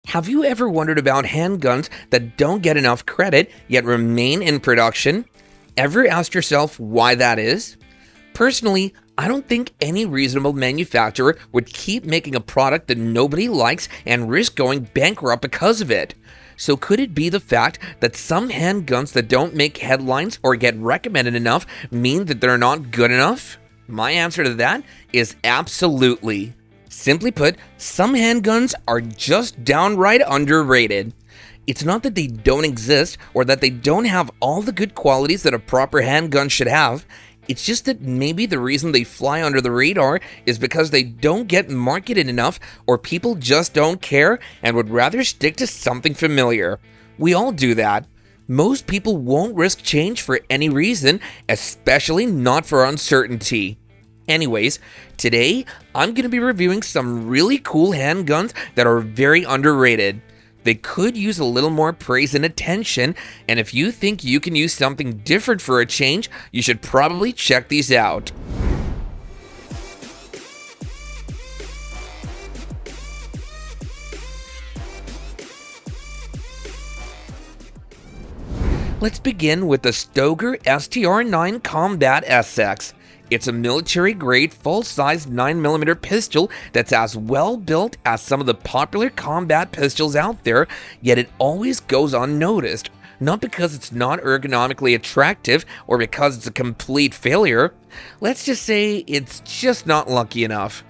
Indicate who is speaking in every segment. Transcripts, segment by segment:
Speaker 1: Have you ever wondered about handguns that don't get enough credit yet remain in production? Ever asked yourself why that is? Personally, I don't think any reasonable manufacturer would keep making a product that nobody likes and risk going bankrupt because of it. So could it be the fact that some handguns that don't make headlines or get recommended enough mean that they're not good enough? My answer to that is absolutely. Simply put, some handguns are just downright underrated. It's not that they don't exist or that they don't have all the good qualities that a proper handgun should have. It's just that maybe the reason they fly under the radar is because they don't get marketed enough, or people just don't care and would rather stick to something familiar. We all do that. Most people won't risk change for any reason, especially not for uncertainty. Anyways, today I'm going to be reviewing some really cool handguns that are very underrated. They could use a little more praise and attention, and if you think you can use something different for a change, you should probably check these out. Let's begin with the Stoeger STR9 Combat SX. It's a military-grade, full-size 9mm pistol that's as well built as some of the popular combat pistols out there, yet it always goes unnoticed. Not because it's not ergonomically attractive or because it's a complete failure. Let's just say it's just not lucky enough.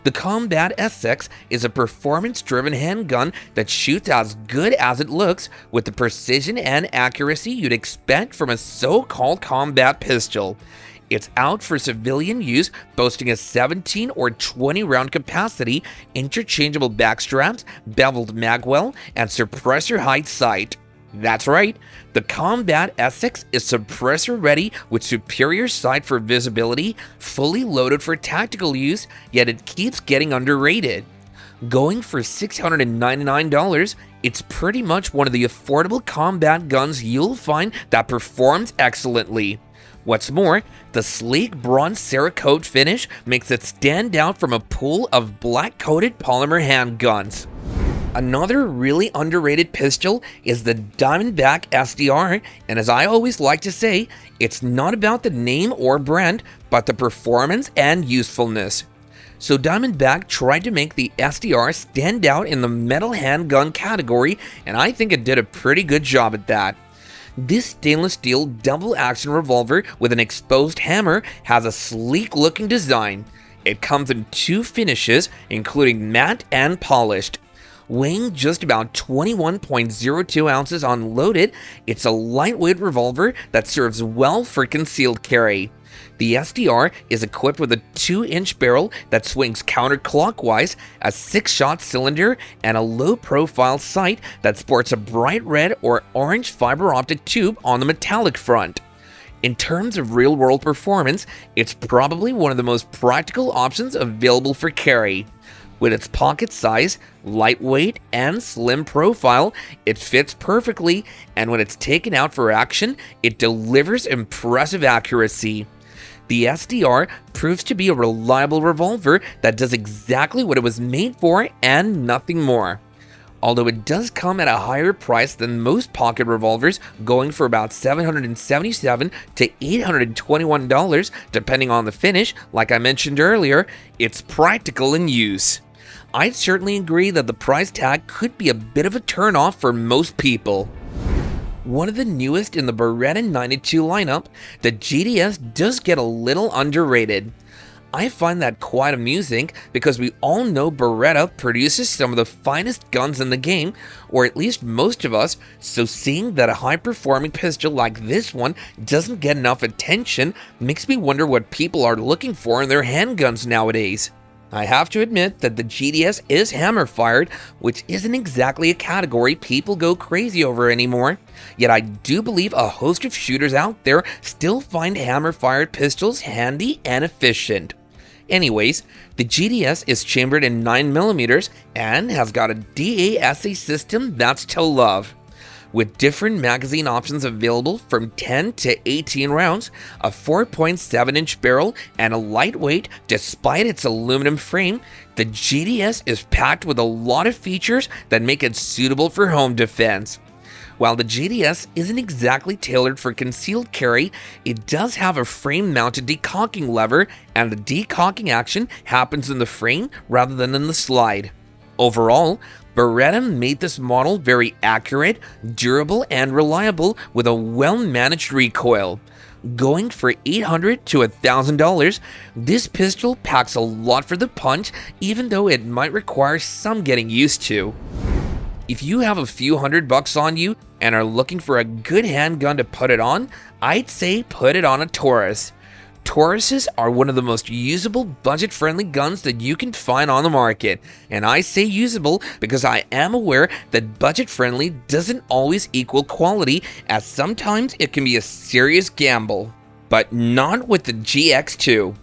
Speaker 1: The Combat SX is a performance-driven handgun that shoots as good as it looks with the precision and accuracy you'd expect from a so-called combat pistol. It's out for civilian use, boasting a 17 or 20 round capacity, interchangeable backstraps, beveled magwell, and suppressor height sight. That's right, the Combat SX is suppressor ready with superior sight for visibility, fully loaded for tactical use, yet it keeps getting underrated. Going for $699, it's pretty much one of the affordable combat guns you'll find that performs excellently. What's more, the sleek bronze Cerakote finish makes it stand out from a pool of black-coated polymer handguns. Another really underrated pistol is the Diamondback SDR, and as I always like to say, it's not about the name or brand, but the performance and usefulness. So Diamondback tried to make the SDR stand out in the metal handgun category, and I think it did a pretty good job at that. This stainless steel double-action revolver with an exposed hammer has a sleek-looking design. It comes in two finishes, including matte and polished. Weighing just about 21.02 ounces unloaded, it's a lightweight revolver that serves well for concealed carry. The SDR is equipped with a 2-inch barrel that swings counterclockwise, a 6-shot cylinder, and a low-profile sight that sports a bright red or orange fiber optic tube on the metallic front. In terms of real-world performance, it's probably one of the most practical options available for carry. With its pocket size, lightweight, and slim profile, it fits perfectly, and when it's taken out for action, it delivers impressive accuracy. The SDR proves to be a reliable revolver that does exactly what it was made for and nothing more. Although it does come at a higher price than most pocket revolvers, going for about $777 to $821 depending on the finish, like I mentioned earlier, it's practical in use. I'd certainly agree that the price tag could be a bit of a turnoff for most people. One of the newest in the Beretta 92 lineup, the GTS does get a little underrated. I find that quite amusing because we all know Beretta produces some of the finest guns in the game, or at least most of us, so seeing that a high-performing pistol like this one doesn't get enough attention makes me wonder what people are looking for in their handguns nowadays. I have to admit that the GTS is hammer-fired, which isn't exactly a category people go crazy over anymore. Yet I do believe a host of shooters out there still find hammer-fired pistols handy and efficient. Anyways, the GTS is chambered in 9mm and has got a DASA system that's to love. With different magazine options available from 10 to 18 rounds, a 4.7-inch barrel, and a lightweight despite its aluminum frame, the GTS is packed with a lot of features that make it suitable for home defense. While the GTS isn't exactly tailored for concealed carry, it does have a frame-mounted decocking lever, and the decocking action happens in the frame rather than in the slide. Overall, Beretta made this model very accurate, durable, and reliable with a well-managed recoil. Going for $800 to $1,000, this pistol packs a lot for the punch, even though it might require some getting used to. If you have a few $100 on you and are looking for a good handgun to put it on, I'd say put it on a Taurus. Tauruses are one of the most usable, budget-friendly guns that you can find on the market, and I say usable because I am aware that budget-friendly doesn't always equal quality, as sometimes it can be a serious gamble. But not with the GX2.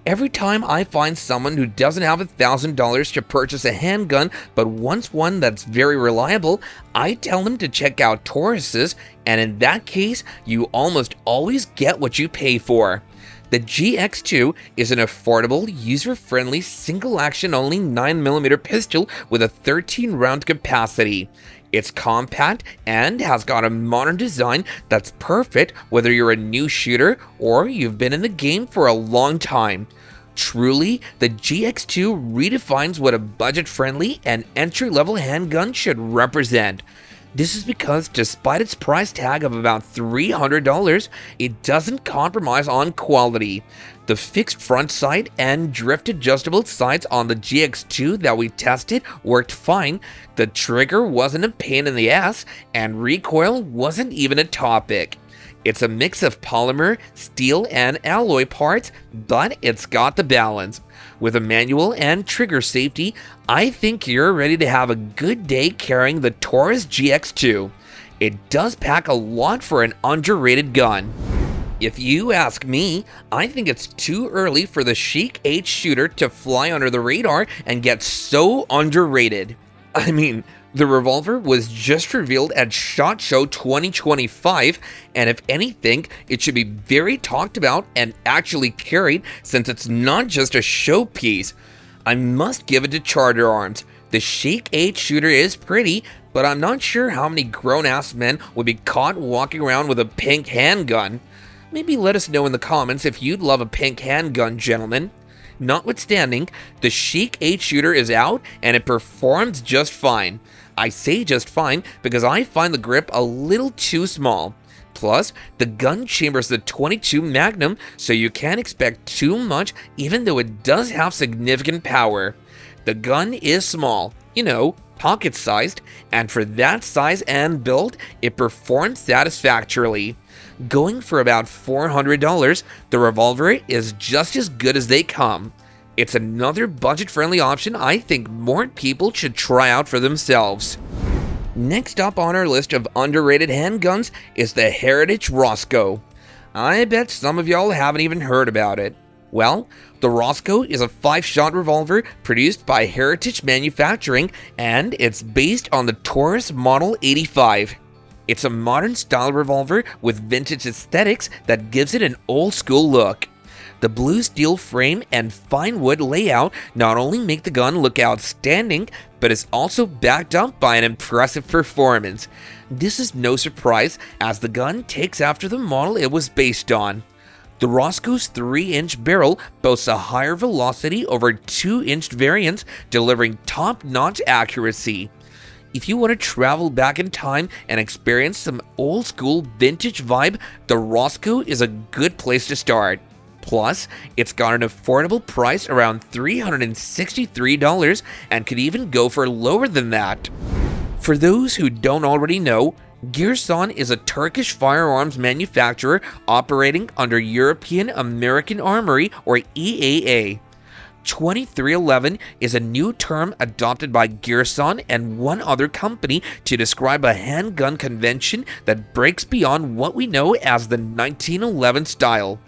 Speaker 1: Every time I find someone who doesn't have $1,000 to purchase a handgun but wants one that's very reliable, I tell them to check out Tauruses, and in that case, you almost always get what you pay for. The GX2 is an affordable, user-friendly, single-action-only 9mm pistol with a 13-round capacity. It's compact and has got a modern design that's perfect whether you're a new shooter or you've been in the game for a long time. Truly, the GX2 redefines what a budget-friendly and entry-level handgun should represent. This is because despite its price tag of about $300, it doesn't compromise on quality. The fixed front sight and drift adjustable sights on the GX2 that we tested worked fine, the trigger wasn't a pain in the ass, and recoil wasn't even a topic. It's a mix of polymer, steel, and alloy parts, but it's got the balance. With a manual and trigger safety, I think you're ready to have a good day carrying the Taurus GX2. It does pack a lot for an underrated gun. If you ask me, I think it's too early for the Chic 8 shooter to fly under the radar and get so underrated. I mean, the revolver was just revealed at SHOT Show 2025, and if anything, it should be very talked about and actually carried since it's not just a showpiece. I must give it to Charter Arms. The Chic 8 shooter is pretty, but I'm not sure how many grown-ass men would be caught walking around with a pink handgun. Maybe let us know in the comments if you'd love a pink handgun, gentlemen. Notwithstanding, the Chic 8 shooter is out and it performs just fine. I say just fine because I find the grip a little too small. Plus, the gun chambers the .22 Magnum, so you can't expect too much even though it does have significant power. The gun is small, pocket-sized, and for that size and build, it performs satisfactorily. Going for about $400, the revolver is just as good as they come. It's another budget-friendly option I think more people should try out for themselves. Next up on our list of underrated handguns is the Heritage Rosco. I bet some of y'all haven't even heard about it. Well, the Rosco is a 5-shot revolver produced by Heritage Manufacturing, and it's based on the Taurus Model 85. It's a modern style revolver with vintage aesthetics that gives it an old school look. The blue steel frame and fine wood layout not only make the gun look outstanding, but is also backed up by an impressive performance. This is no surprise, as the gun takes after the model it was based on. The Rosco's 3-inch barrel boasts a higher velocity over 2-inch variants, delivering top-notch accuracy. If you want to travel back in time and experience some old-school vintage vibe, the Rosco is a good place to start. Plus, it's got an affordable price around $363 and could even go for lower than that. For those who don't already know, Girsan is a Turkish firearms manufacturer operating under European American Armory, or EAA. 2311 is a new term adopted by Girsan and one other company to describe a handgun convention that breaks beyond what we know as the 1911 style.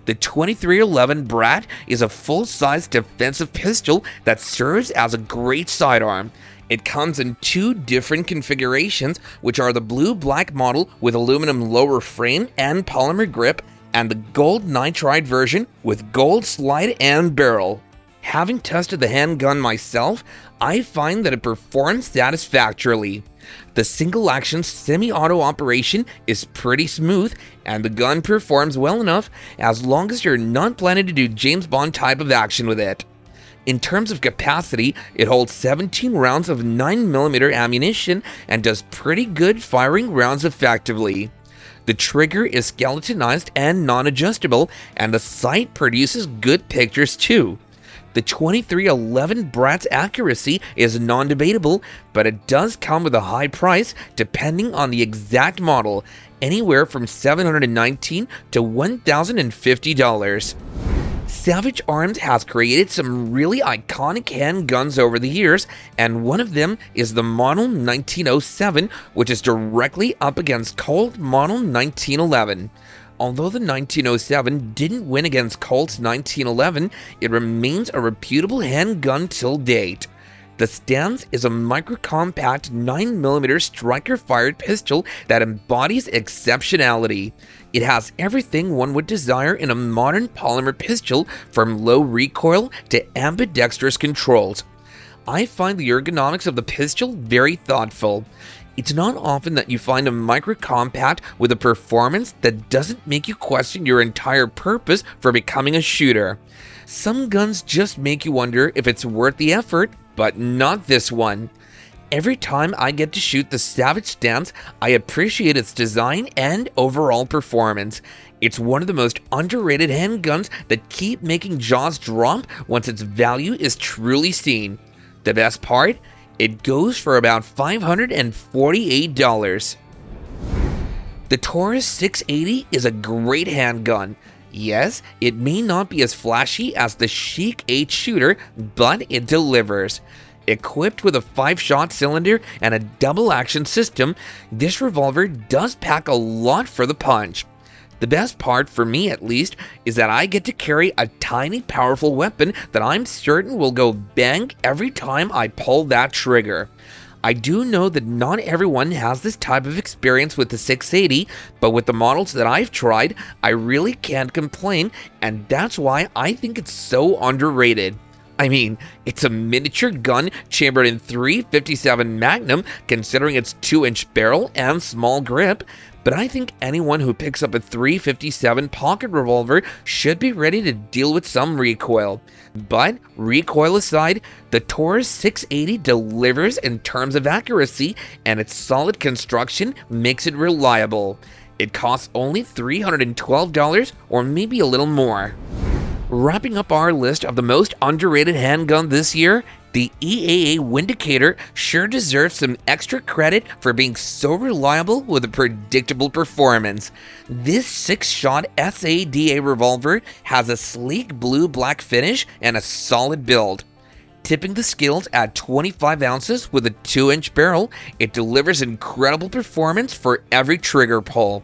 Speaker 1: The 2311 Brat is a full-size defensive pistol that serves as a great sidearm. It comes in two different configurations, which are the blue-black model with aluminum lower frame and polymer grip, and the gold nitride version with gold slide and barrel. Having tested the handgun myself, I find that it performs satisfactorily. The single-action semi-auto operation is pretty smooth, and the gun performs well enough as long as you're not planning to do James Bond type of action with it. In terms of capacity, it holds 17 rounds of 9mm ammunition and does pretty good firing rounds effectively. The trigger is skeletonized and non-adjustable, and the sight produces good pictures too. The 2311 Brat's accuracy is non-debatable, but it does come with a high price depending on the exact model, anywhere from $719 to $1,050. Savage Arms has created some really iconic handguns over the years, and one of them is the Model 1907, which is directly up against Colt Model 1911. Although the 1907 didn't win against Colt's 1911, it remains a reputable handgun till date. The Stance is a micro-compact 9mm striker-fired pistol that embodies exceptionality. It has everything one would desire in a modern polymer pistol, from low recoil to ambidextrous controls. I find the ergonomics of the pistol very thoughtful. It's not often that you find a micro-compact with a performance that doesn't make you question your entire purpose for becoming a shooter. Some guns just make you wonder if it's worth the effort, but not this one. Every time I get to shoot the Savage Stance, I appreciate its design and overall performance. It's one of the most underrated handguns that keep making jaws drop once its value is truly seen. The best part? It goes for about $548. The Taurus 680 is a great handgun. Yes, it may not be as flashy as the Chic 8 shooter, but it delivers. Equipped with a 5-shot cylinder and a double-action system, this revolver does pack a lot for the punch. The best part, for me at least, is that I get to carry a tiny, powerful weapon that I'm certain will go bang every time I pull that trigger. I do know that not everyone has this type of experience with the 680, but with the models that I've tried, I really can't complain, and that's why I think it's so underrated. I mean, it's a miniature gun chambered in .357 Magnum, considering its 2-inch barrel and small grip, but I think anyone who picks up a .357 pocket revolver should be ready to deal with some recoil. But recoil aside, the Taurus 680 delivers in terms of accuracy, and its solid construction makes it reliable. It costs only $312 or maybe a little more. Wrapping up our list of the most underrated handgun this year, the EAA Windator sure deserves some extra credit for being so reliable with a predictable performance. This 6-shot SADA revolver has a sleek blue-black finish and a solid build. Tipping the scales at 25 ounces with a 2-inch barrel, it delivers incredible performance for every trigger pull.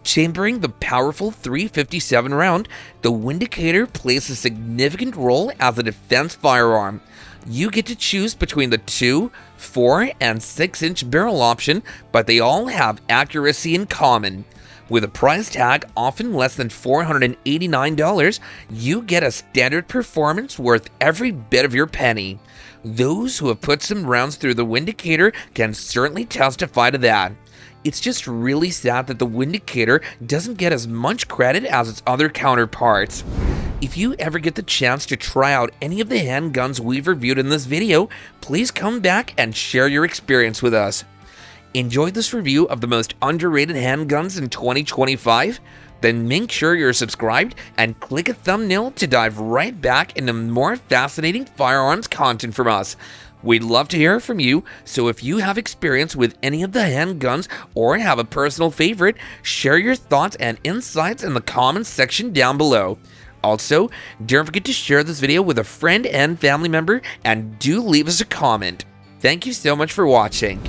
Speaker 1: Chambering the powerful .357 round, the Windator plays a significant role as a defense firearm. You get to choose between the 2, 4, and 6-inch barrel option, but they all have accuracy in common. With a price tag often less than $489, you get a standard performance worth every bit of your penny. Those who have put some rounds through the Windator can certainly testify to that. It's just really sad that the Windator doesn't get as much credit as its other counterparts. If you ever get the chance to try out any of the handguns we've reviewed in this video, please come back and share your experience with us. Enjoyed this review of the most underrated handguns in 2025? Then make sure you're subscribed and click a thumbnail to dive right back into more fascinating firearms content from us. We'd love to hear from you, so if you have experience with any of the handguns or have a personal favorite, share your thoughts and insights in the comments section down below. Also, don't forget to share this video with a friend and family member, and do leave us a comment. Thank you so much for watching.